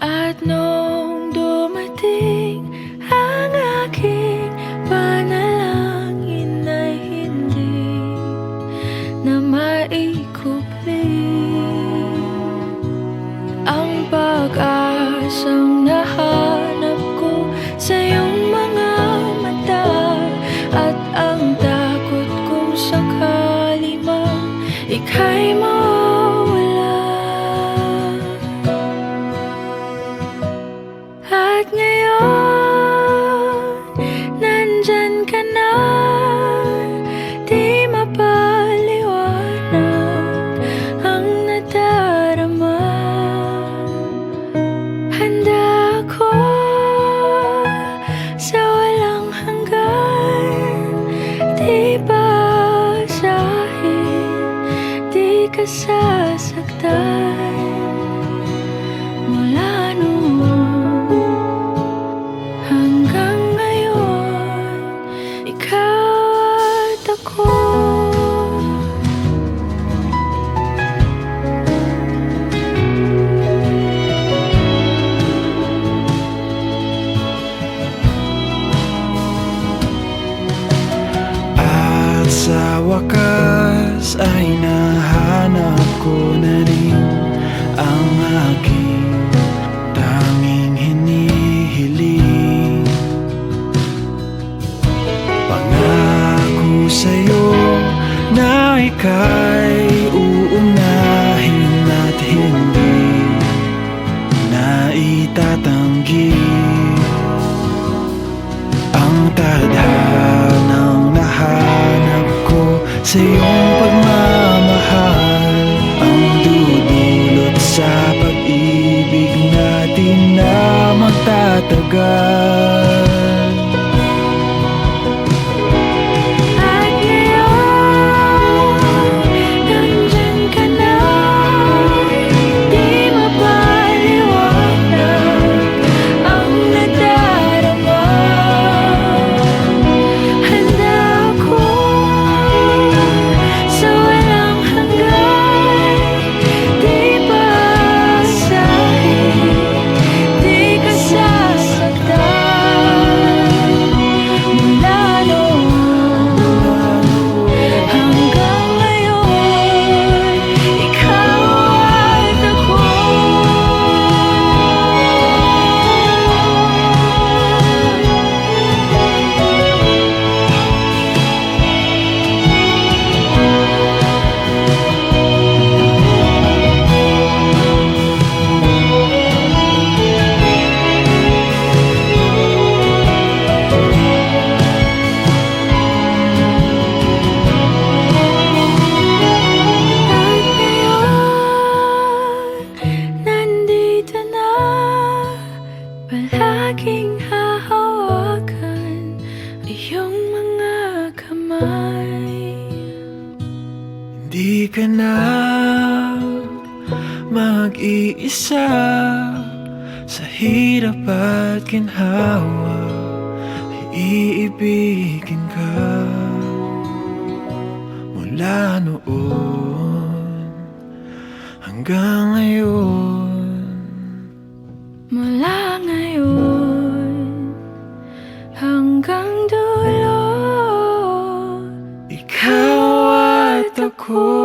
At nung dumating ang aking panalangin ay hindi na maikupli ang pag-asang nahanap ko sa iyong mga mata, at ang takot kung sakali mang ika'y mawala. At ngayon, nandyan ka na, di mapaliwanag ang nadarama. Handa ako sa walang hanggan, di basahin, di ka sasaktan. Mula noon hanggang ngayon, ikaw at ako. At sa wakas ay nahanap ko na rin ang aking tanging hinihiling. Pangako sa'yo na ika'y uunahin at hindi na itatanggi ang tadhanang nahanap ko sa iyong pagmamahal, ang dudulot sa pag-ibig natin na magtatagal. At ngayon, nandyan ka na, di mapaliwanag ang nadarama. Handa ako sa walang hanggan, di basahin, di ka sasaktan. Mula noon hanggang ngayon, ikaw at ako. At ngayon, nandito na, palaging hahawakan iyong mga kamay. Hindi ka na mag-iisa sa hirap at ginhawa, ay iibigin ka. Mula noon hanggang ngayon, Mula ngayon hanggang dulo, ikaw at ako.